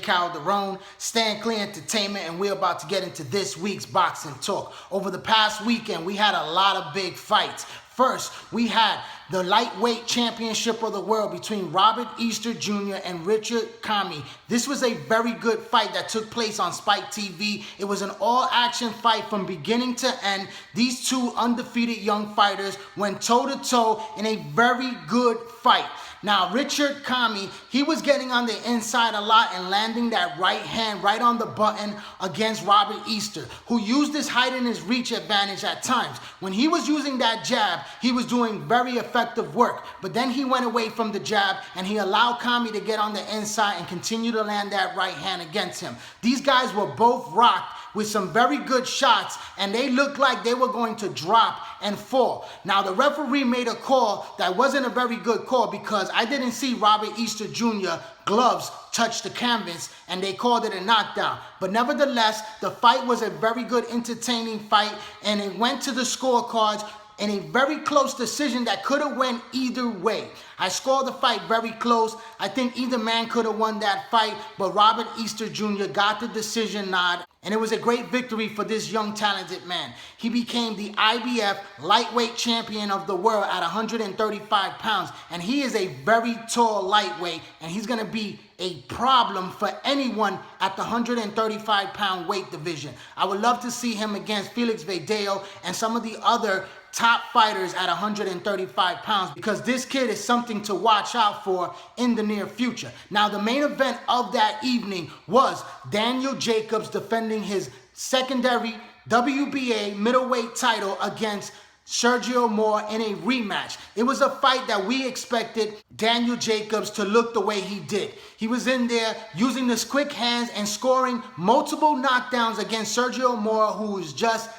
Calderon, Stan Clear Entertainment, and we're about to get into this week's Boxing Talk. Over the past weekend, we had a lot of big fights. First, we had the lightweight championship of the world between Robert Easter Jr. and Richard Kami. This was a very good fight that took place on Spike TV. It was an all-action fight from beginning to end. These two undefeated young fighters went toe-to-toe in a very good fight. Now, Richard Kami, he was getting on the inside a lot and landing that right hand right on the button against Robert Easter, who used his height and his reach advantage at times. When he was using that jab, he was doing very effective work. But then he went away from the jab and he allowed Kami to get on the inside and continue to land that right hand against him. These guys were both rocked with some very good shots, and they looked like they were going to drop and fall. Now, the referee made a call that wasn't a very good call because I didn't see Robert Easter Jr. gloves touch the canvas, and they called it a knockdown. But nevertheless, the fight was a very good, entertaining fight, and it went to the scorecards in a very close decision that could have went either way. I scored the fight very close. I think either man could have won that fight, but Robert Easter Jr. got the decision nod, and it was a great victory for this young, talented man. He became the IBF lightweight champion of the world at 135 pounds, and he is a very tall lightweight, and he's going to be a problem for anyone at the 135-pound weight division. I would love to see him against Felix Verdejo and some of the other top fighters at 135 pounds, because this kid is something to watch out for in the near future. Now, the main event of that evening was Daniel Jacobs defending his secondary WBA middleweight title against Sergio Moore in a rematch. It was a fight that we expected Daniel Jacobs to look the way he did. He was in there using his quick hands and scoring multiple knockdowns against Sergio Moore, who was just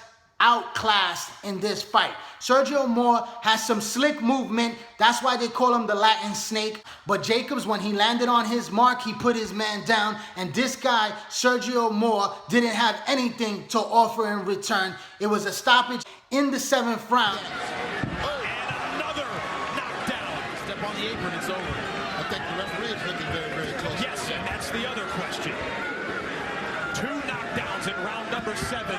outclassed in this fight. Sergio Moore has some slick movement. That's why they call him the Latin Snake. But Jacobs, when he landed on his mark, he put his man down. And this guy, Sergio Moore, didn't have anything to offer in return. It was a stoppage in the 7th round. And another knockdown. Step on the apron, it's over. I think the referee is looking very, very close. Yes, and that's the other question. 2 knockdowns in round number 7.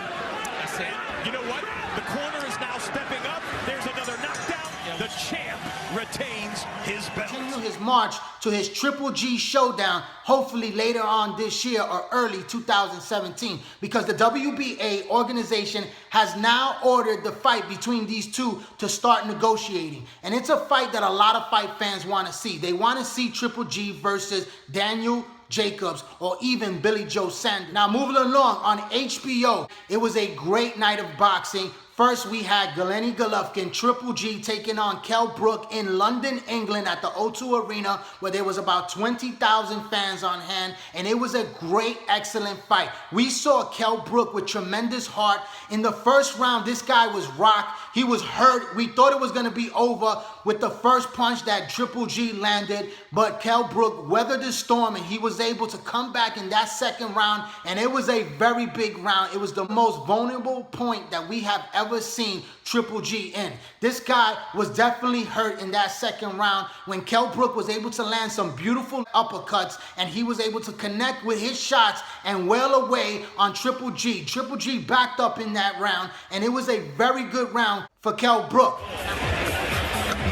And you know what? The corner is now stepping up. There's another knockdown. The champ retains his belt. Continue his march to his Triple G showdown, hopefully later on this year or early 2017, because the WBA organization has now ordered the fight between these two to start negotiating. And it's a fight that a lot of fight fans want to see. They want to see Triple G versus Daniel Jacobs or even Billy Joe Saunders. Now, moving along on HBO, it was a great night of boxing. First, we had Gennady Golovkin, Triple G, taking on Kell Brook in London, England at the O2 Arena, where there was about 20,000 fans on hand, and it was a great, excellent fight. We saw Kell Brook with tremendous heart. In the first round, this guy was rocked. He was hurt. We thought it was going to be over with the first punch that Triple G landed, but Kell Brook weathered the storm, and he was able to come back in that second round, and it was a very big round. It was the most vulnerable point that we have ever seen Triple G in. This guy was definitely hurt in that second round when Kell Brook was able to land some beautiful uppercuts, and he was able to connect with his shots and wail away on Triple G. Triple G backed up in that round, and it was a very good round for Kell Brook.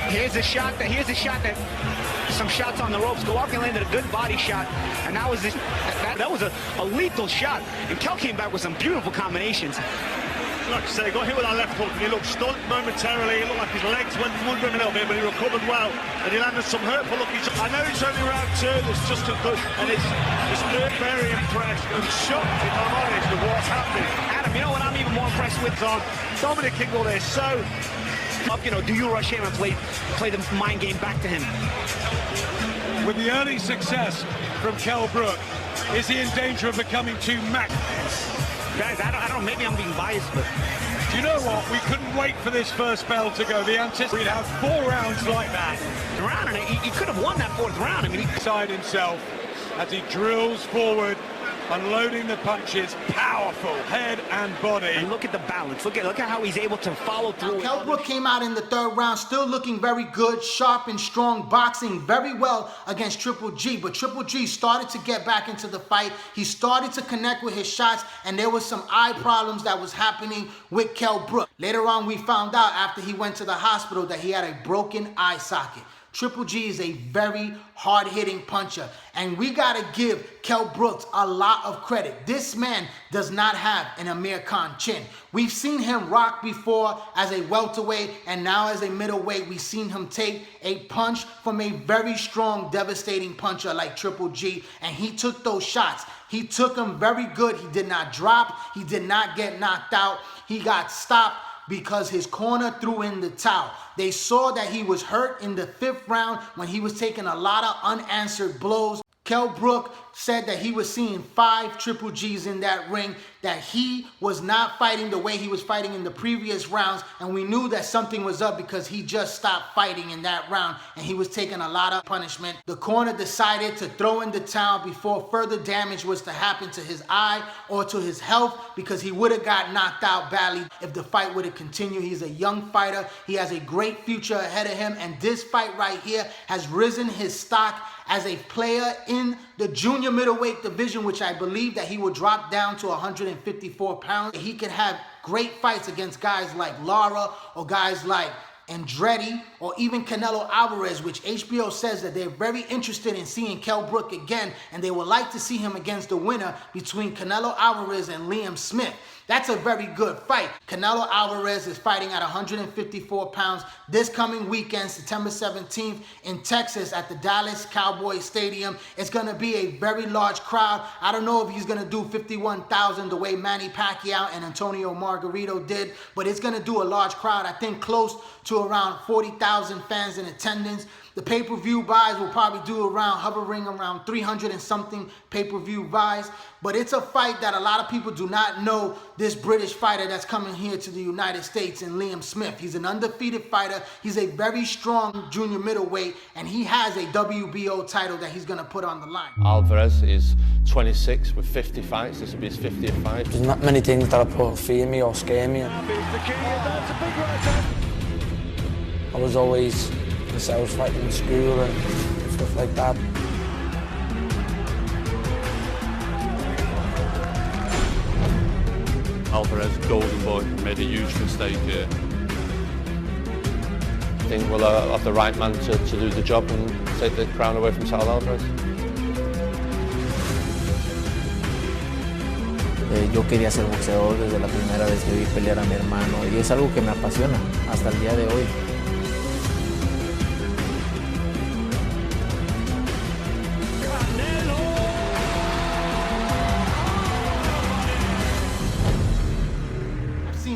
Here's a shot that some shots on the ropes. Golovkin landed a good body shot, and that was a lethal shot. And Kell came back with some beautiful combinations. Like I say, got hit with that left hook and he looked stunned momentarily. It looked like his legs went under him a little bit, but he recovered well. And he landed some hurtful looking. I know it's only round 2, it's just a good, and it's very impressed and shocked, if I'm honest, with what's happening. Adam, you know what I'm even more impressed with? Dominic Ingle there, so... do you rush him and play the mind game back to him? With the early success from Kell Brook, is he in danger of becoming too max? Guys, I don't know, maybe I'm being biased, but... Do you know what? We couldn't wait for this first bell to go. The anticipated we'd have 4 rounds like that. And he could have won that 4th round. I mean, Inside himself as he drills forward unloading the punches, powerful head and body. And look at the balance. Look at how he's able to follow through. Kell Brook came out in the third round still looking very good, sharp and strong, boxing very well against Triple G. But Triple G started to get back into the fight. He started to connect with his shots, and there was some eye problems that was happening with Kell Brook. Later on, we found out after he went to the hospital that he had a broken eye socket. Triple G is a very hard-hitting puncher, and we gotta give Kell Brooks a lot of credit. This man does not have an Amir Khan chin. We've seen him rock before as a welterweight, and now as a middleweight, we've seen him take a punch from a very strong, devastating puncher like Triple G, and he took those shots. He took them very good. He did not drop. He did not get knocked out. He got stopped because his corner threw in the towel. They saw that he was hurt in the 5th round when he was taking a lot of unanswered blows. Kell Brook said that he was seeing 5 Triple Gs in that ring, that he was not fighting the way he was fighting in the previous rounds, and we knew that something was up because he just stopped fighting in that round and he was taking a lot of punishment. The corner decided to throw in the towel before further damage was to happen to his eye or to his health, because he would have got knocked out badly if the fight would have continued. He's a young fighter. He has a great future ahead of him, and this fight right here has risen his stock as a player in the junior middleweight division, which I believe that he will drop down to 154 pounds. He can have great fights against guys like Lara or guys like Gennady or even Canelo Alvarez, which HBO says that they're very interested in seeing Kell Brook again, and they would like to see him against the winner between Canelo Alvarez and Liam Smith. That's a very good fight. Canelo Alvarez is fighting at 154 pounds this coming weekend, September 17th in Texas at the Dallas Cowboys Stadium. It's going to be a very large crowd. I don't know if he's going to do 51,000 the way Manny Pacquiao and Antonio Margarito did, but it's going to do a large crowd. I think close to around 40,000 fans in attendance. The pay-per-view buys will probably do hovering around 300 and something pay-per-view buys. But it's a fight that a lot of people do not know this British fighter that's coming here to the United States in Liam Smith. He's an undefeated fighter. He's a very strong junior middleweight, and he has a WBO title that he's going to put on the line. Alvarez is 26 with 50 fights. This will be his 50th fight. There's not many things that put fear me or scare me. I was always myself fighting in school and stuff like that. Alvarez, golden boy, made a huge mistake here. I think we'll have the right man to do the job and take the crown away from Sal Alvarez. Yo quería ser boxeador desde la primera vez que vi pelear a mi hermano, y es algo que me apasiona hasta el día de hoy.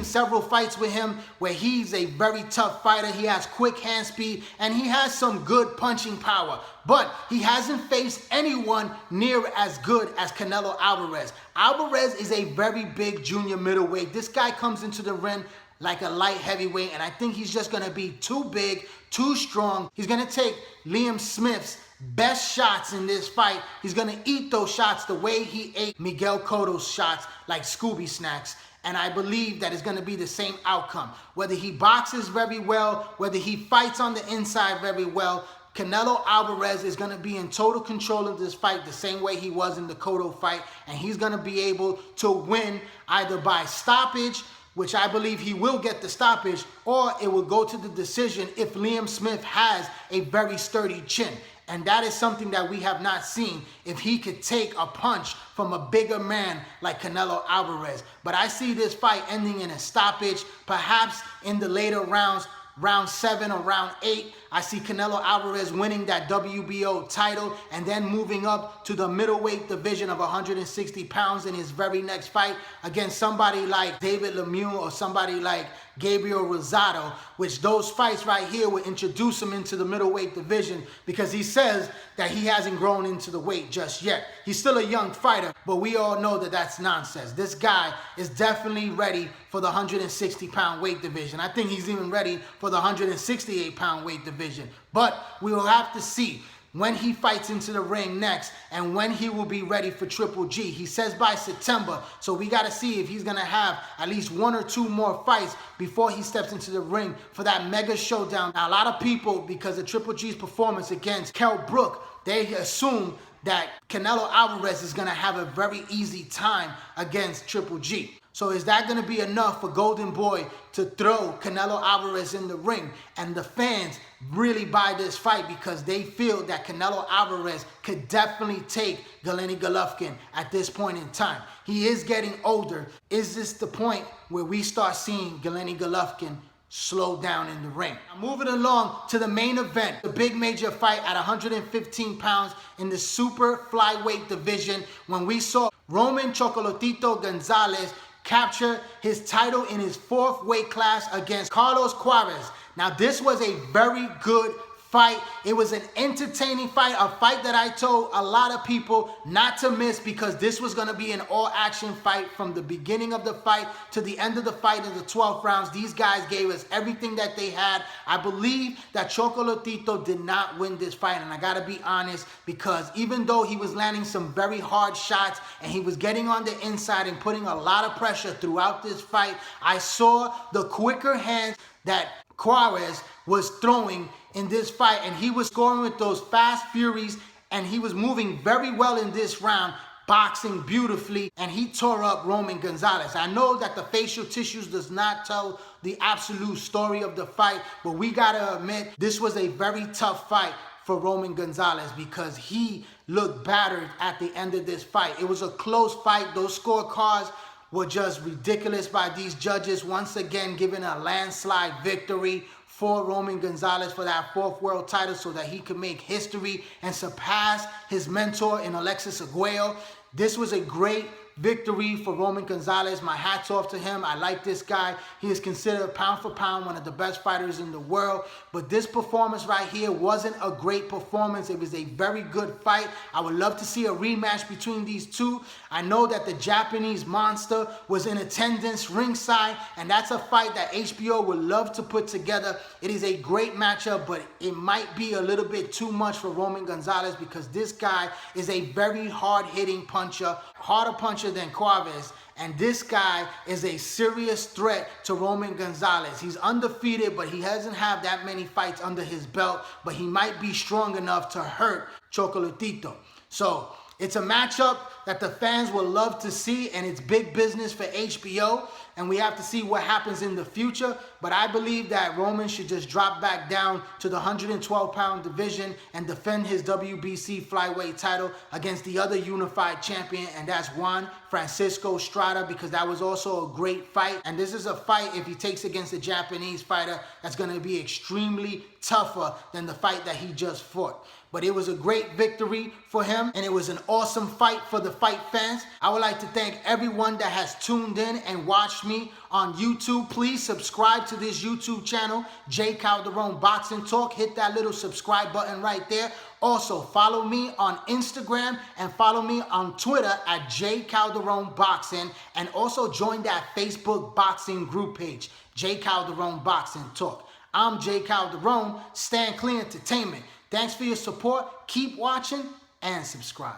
Several fights with him where he's a very tough fighter. He has quick hand speed and he has some good punching power, but he hasn't faced anyone near as good as Canelo Alvarez. Alvarez is a very big junior middleweight. This guy comes into the ring like a light heavyweight, and I think he's just going to be too big, too strong. He's going to take Liam Smith's best shots in this fight. He's going to eat those shots the way he ate Miguel Cotto's shots like Scooby snacks. And I believe that it's going to be the same outcome. Whether he boxes very well, whether he fights on the inside very well, Canelo Alvarez is going to be in total control of this fight the same way he was in the Cotto fight. And he's going to be able to win either by stoppage, which I believe he will get the stoppage, or it will go to the decision if Liam Smith has a very sturdy chin. And that is something that we have not seen, if he could take a punch from a bigger man like Canelo Alvarez. But I see this fight ending in a stoppage, perhaps in the later rounds, round 7 or round 8. I see Canelo Alvarez winning that WBO title and then moving up to the middleweight division of 160 pounds in his very next fight against somebody like David Lemieux or somebody like Gabriel Rosado, which those fights right here will introduce him into the middleweight division, because he says that he hasn't grown into the weight just yet. He's still a young fighter, but we all know that that's nonsense. This guy is definitely ready for the 160-pound weight division. I think he's even ready for the 168-pound weight division. But we will have to see. when he fights into the ring next and when he will be ready for Triple G. He says by September, so we got to see if he's going to have at least 1 or 2 more fights before he steps into the ring for that mega showdown. Now, a lot of people, because of Triple G's performance against Kell Brook, they assume that Canelo Alvarez is going to have a very easy time against Triple G. So is that going to be enough for Golden Boy to throw Canelo Alvarez in the ring? And the fans really buy this fight because they feel that Canelo Alvarez could definitely take Gennady Golovkin at this point in time. He is getting older. Is this the point where we start seeing Gennady Golovkin slow down in the ring? Now, moving along to the main event, the big major fight at 115 pounds in the super flyweight division, when we saw Roman Chocolatito Gonzalez capture his title in his 4th weight class against Carlos Juarez. Now, this was a very good fight. It was an entertaining fight, a fight that I told a lot of people not to miss because this was going to be an all-action fight from the beginning of the fight to the end of the fight in the 12th rounds. These guys gave us everything that they had. I believe that Chocolatito did not win this fight, and I got to be honest, because even though he was landing some very hard shots and he was getting on the inside and putting a lot of pressure throughout this fight, I saw the quicker hands that Juarez was throwing in this fight, and he was scoring with those fast furies, and he was moving very well in this round, boxing beautifully, and he tore up Roman Gonzalez. I know that the facial tissues does not tell the absolute story of the fight, but we gotta admit this was a very tough fight for Roman Gonzalez because he looked battered at the end of this fight. It was a close fight. Those scorecards were just ridiculous by these judges, once again giving a landslide victory for Roman Gonzalez for that 4th world title so that he could make history and surpass his mentor in Alexis Arguello. This was a great victory for Roman Gonzalez. My hat's off to him. I like this guy. He is considered pound for pound one of the best fighters in the world. But this performance right here wasn't a great performance. It was a very good fight. I would love to see a rematch between these two. I know that the Japanese monster was in attendance ringside, and that's a fight that HBO would love to put together. It is a great matchup, but it might be a little bit too much for Roman Gonzalez because this guy is a very hard-hitting puncher, harder puncher than Juarez, and this guy is a serious threat to Roman Gonzalez. He's undefeated, but he doesn't have that many fights under his belt, but he might be strong enough to hurt Chocolatito. So it's a matchup that the fans will love to see, and it's big business for HBO, and we have to see what happens in the future. But I believe that Roman should just drop back down to the 112-pound division and defend his WBC flyweight title against the other unified champion, and that's Juan Francisco Estrada, because that was also a great fight. And this is a fight, if he takes against a Japanese fighter, that's going to be extremely tougher than the fight that he just fought. But it was a great victory for him, and it was an awesome fight for the fight fans. I would like to thank everyone that has tuned in and watched me on YouTube. Please subscribe to this YouTube channel, J Calderon Boxing Talk. Hit that little subscribe button right there. Also, follow me on Instagram and follow me on Twitter at J Calderon Boxing, and also join that Facebook boxing group page, J Calderon Boxing Talk. I'm J Calderon, Stand Clear Entertainment. Thanks for your support. Keep watching and subscribe.